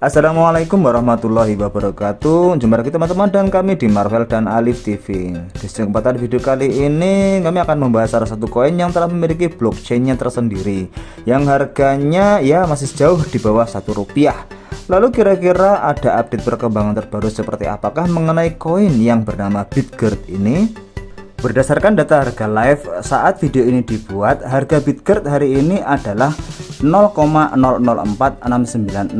Assalamualaikum warahmatullahi wabarakatuh. Jumpa lagi teman-teman dan kami di Marvel dan Alif TV. Di kesempatan video kali ini kami akan membahas salah satu koin yang telah memiliki blockchainnya tersendiri, yang harganya ya masih jauh di bawah Rp1. Lalu kira-kira ada update perkembangan terbaru seperti apakah mengenai koin yang bernama Bitgert ini? Berdasarkan data harga live saat video ini dibuat, harga Bitgert hari ini adalah Rp0,004696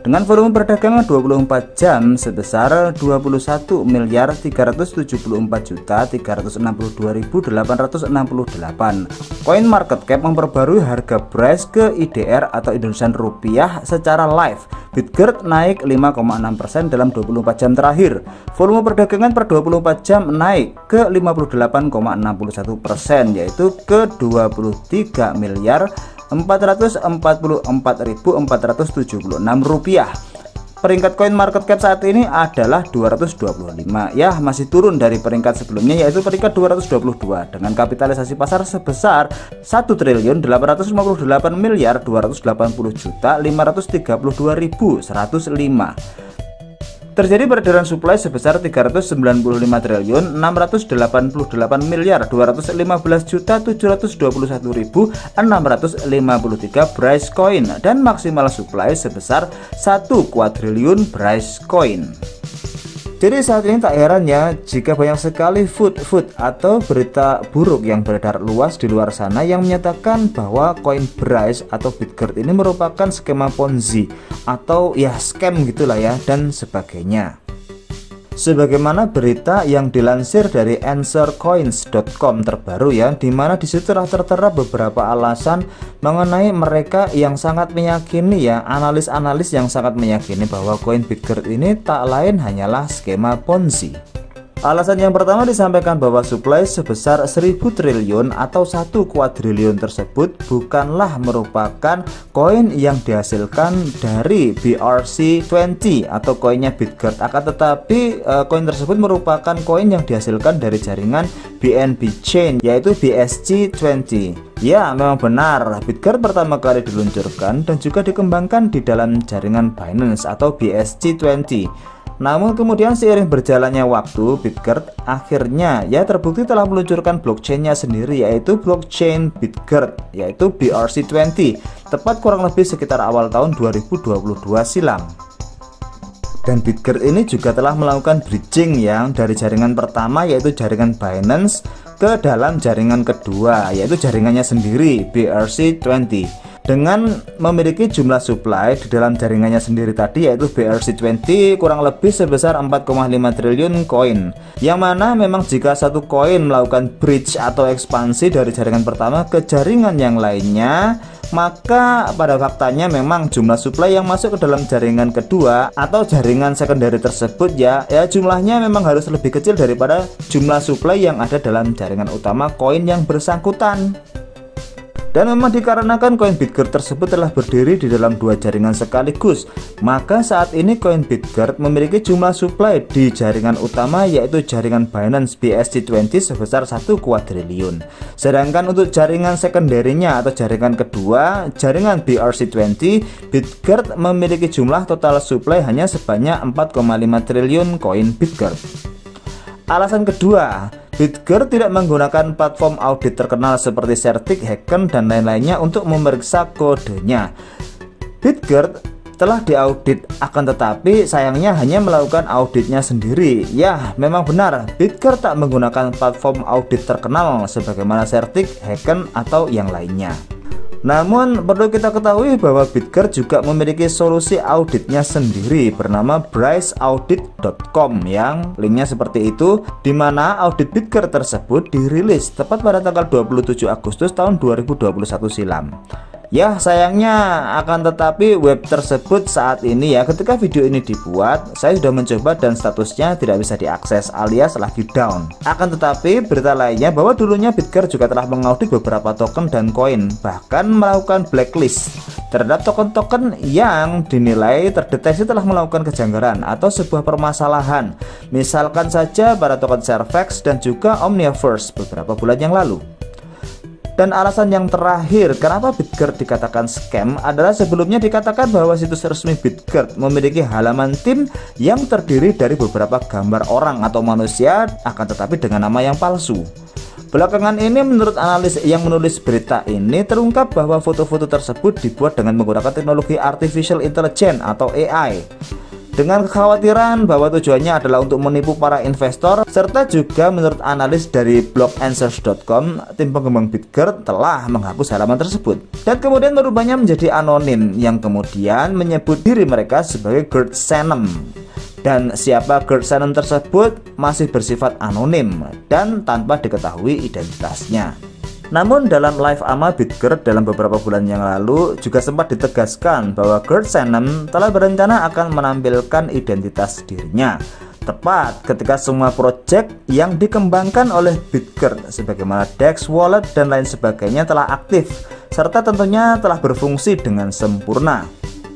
dengan volume perdagangan 24 jam sebesar 21.374.362.868. Koin market cap memperbarui harga price ke IDR atau Indonesian Rupiah secara live. Bitgert naik 5,6% dalam 24 jam terakhir. Volume perdagangan per 24 jam naik ke 58,61%, yaitu ke Rp444.476. Peringkat koin market cap saat ini adalah 225, ya masih turun dari peringkat sebelumnya yaitu peringkat 222 dengan kapitalisasi pasar sebesar 1.880.532.105. Terjadi peredaran supply sebesar 395.688.215.721.653 Bryce coin dan maksimal supply sebesar 1 kuadriliun Bryce coin. Jadi saat ini tak heran ya jika banyak sekali food atau berita buruk yang beredar luas di luar sana yang menyatakan bahwa koin Bryce atau Bitgert ini merupakan skema Ponzi atau ya scam gitulah ya dan sebagainya. Sebagaimana berita yang dilansir dari answercoins.com terbaru ya, dimana disitu telah tertera beberapa alasan mengenai mereka yang sangat meyakini ya, analis yang sangat meyakini bahwa koin Bitgert ini tak lain hanyalah skema Ponzi. Alasan yang pertama disampaikan bahwa supply sebesar 1.000 triliun atau 1 kuadriliun tersebut bukanlah merupakan koin yang dihasilkan dari BRC20 atau koinnya Bitgert, akan tetapi koin tersebut merupakan koin yang dihasilkan dari jaringan BNB Chain yaitu BSC20. Ya, memang benar, Bitgert pertama kali diluncurkan dan juga dikembangkan di dalam jaringan Binance atau BSC20. Namun kemudian seiring berjalannya waktu, Bitgert akhirnya ya terbukti telah meluncurkan blockchainnya sendiri yaitu blockchain Bitgert yaitu BRC20 tepat kurang lebih sekitar awal tahun 2022 silam. Dan Bitgert ini juga telah melakukan bridging yang dari jaringan pertama yaitu jaringan Binance ke dalam jaringan kedua yaitu jaringannya sendiri BRC20 dengan memiliki jumlah supply di dalam jaringannya sendiri tadi yaitu BRC20 kurang lebih sebesar 4,5 triliun koin, yang mana memang jika satu koin melakukan bridge atau ekspansi dari jaringan pertama ke jaringan yang lainnya, maka pada faktanya memang jumlah supply yang masuk ke dalam jaringan kedua atau jaringan secondary tersebut ya jumlahnya memang harus lebih kecil daripada jumlah supply yang ada dalam jaringan utama koin yang bersangkutan. Dan memang dikarenakan koin Bitgert tersebut telah berdiri di dalam dua jaringan sekaligus, maka saat ini koin Bitgert memiliki jumlah supply di jaringan utama yaitu jaringan Binance BSC20 sebesar 1 kuadriliun. Sedangkan untuk jaringan secondary-nya atau jaringan kedua, jaringan BRC20, Bitgert memiliki jumlah total supply hanya sebanyak 4,5 triliun koin Bitgert. Alasan kedua, Bitgert tidak menggunakan platform audit terkenal seperti Certik, Hacken, dan lain-lainnya untuk memeriksa kodenya. Bitgert telah diaudit, akan tetapi sayangnya hanya melakukan auditnya sendiri. Ya, memang benar, Bitgert tak menggunakan platform audit terkenal sebagaimana Certik, Hacken, atau yang lainnya. Namun perlu kita ketahui bahwa Bitgert juga memiliki solusi auditnya sendiri bernama bryceaudit.com yang linknya seperti itu, dimana audit Bitgert tersebut dirilis tepat pada tanggal 27 Agustus tahun 2021 silam. Ya sayangnya akan tetapi web tersebut saat ini ya ketika video ini dibuat saya sudah mencoba dan statusnya tidak bisa diakses alias lagi down. Akan tetapi berita lainnya bahwa dulunya Bitgert juga telah mengaudit beberapa token dan koin, bahkan melakukan blacklist terhadap token-token yang dinilai terdeteksi telah melakukan kejanggalan atau sebuah permasalahan. Misalkan saja para token Servex dan juga Omniverse beberapa bulan yang lalu. Dan alasan yang terakhir kenapa Bitgert dikatakan scam adalah sebelumnya dikatakan bahwa situs resmi Bitgert memiliki halaman tim yang terdiri dari beberapa gambar orang atau manusia, akan tetapi dengan nama yang palsu. Belakangan ini menurut analis yang menulis berita ini terungkap bahwa foto-foto tersebut dibuat dengan menggunakan teknologi Artificial Intelligence atau AI, dengan kekhawatiran bahwa tujuannya adalah untuk menipu para investor. Serta juga menurut analis dari blog answers.com, tim pengembang Bitgert telah menghapus halaman tersebut dan kemudian merubahnya menjadi anonim, yang kemudian menyebut diri mereka sebagai Gert Sanem. Dan siapa Gert Sanem tersebut masih bersifat anonim dan tanpa diketahui identitasnya. Namun dalam live ama Bitgert dalam beberapa bulan yang lalu juga sempat ditegaskan bahwa Gert Sanem telah berencana akan menampilkan identitas dirinya tepat ketika semua proyek yang dikembangkan oleh Bitgert sebagaimana DEX, Wallet dan lain sebagainya telah aktif serta tentunya telah berfungsi dengan sempurna.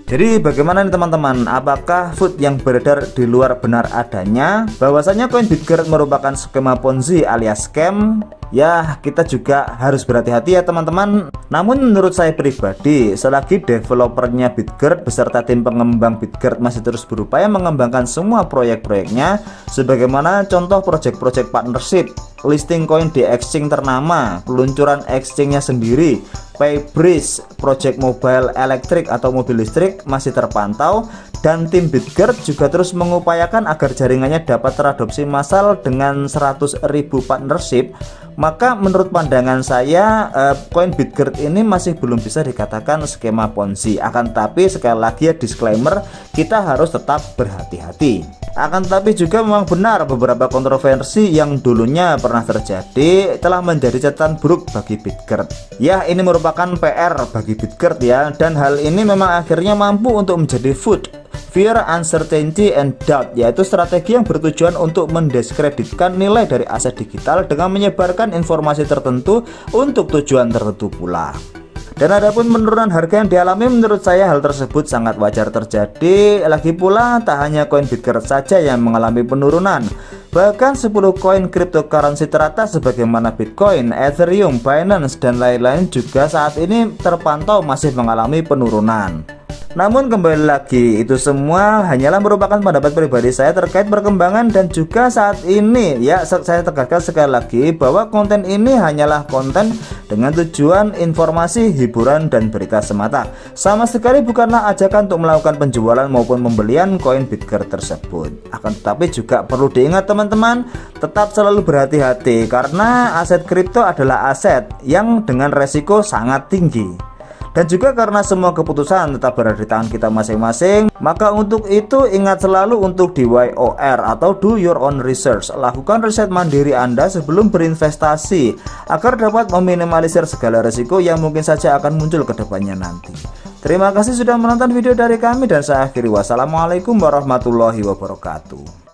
Jadi bagaimana nih teman-teman, apakah food yang beredar di luar benar adanya bahwasanya koin Bitgert merupakan skema Ponzi alias scam? Ya, kita juga harus berhati-hati ya teman-teman. Namun menurut saya pribadi, selagi developernya Bitgert beserta tim pengembang Bitgert masih terus berupaya mengembangkan semua proyek-proyeknya, sebagaimana contoh proyek-proyek partnership, listing koin di exchange ternama, peluncuran exchange-nya sendiri, Paybridge, project mobile elektrik atau mobil listrik masih terpantau, dan tim Bitgert juga terus mengupayakan agar jaringannya dapat teradopsi massal dengan 100.000 partnership. Maka menurut pandangan saya koin Bitgert ini masih belum bisa dikatakan skema Ponzi. Akan tapi sekali lagi ya disclaimer, kita harus tetap berhati-hati. Akan tetapi juga memang benar beberapa kontroversi yang dulunya pernah terjadi telah menjadi catatan buruk bagi Bitgert. Ya, ini merupakan PR bagi Bitgert ya, dan hal ini memang akhirnya mampu untuk menjadi food, fear, uncertainty, and doubt, yaitu strategi yang bertujuan untuk mendiskreditkan nilai dari aset digital dengan menyebarkan informasi tertentu untuk tujuan tertentu pula. Dan adapun penurunan harga yang dialami, menurut saya hal tersebut sangat wajar terjadi. Lagi pula tak hanya koin Bitgert saja yang mengalami penurunan, bahkan 10 koin cryptocurrency teratas sebagaimana Bitcoin, Ethereum, Binance dan lain-lain juga saat ini terpantau masih mengalami penurunan. Namun kembali lagi, itu semua hanyalah merupakan pendapat pribadi saya terkait perkembangan, dan juga saat ini ya saya tegaskan sekali lagi bahwa konten ini hanyalah konten dengan tujuan informasi, hiburan dan berita semata. Sama sekali bukanlah ajakan untuk melakukan penjualan maupun pembelian koin Bitgert tersebut. Akan tetapi juga perlu diingat teman-teman, tetap selalu berhati-hati karena aset kripto adalah aset yang dengan resiko sangat tinggi. Dan juga karena semua keputusan tetap berada di tangan kita masing-masing, maka untuk itu ingat selalu untuk DYOR atau do your own research. Lakukan riset mandiri Anda sebelum berinvestasi agar dapat meminimalisir segala risiko yang mungkin saja akan muncul ke depannya nanti. Terima kasih sudah menonton video dari kami dan saya akhiri. Wassalamualaikum warahmatullahi wabarakatuh.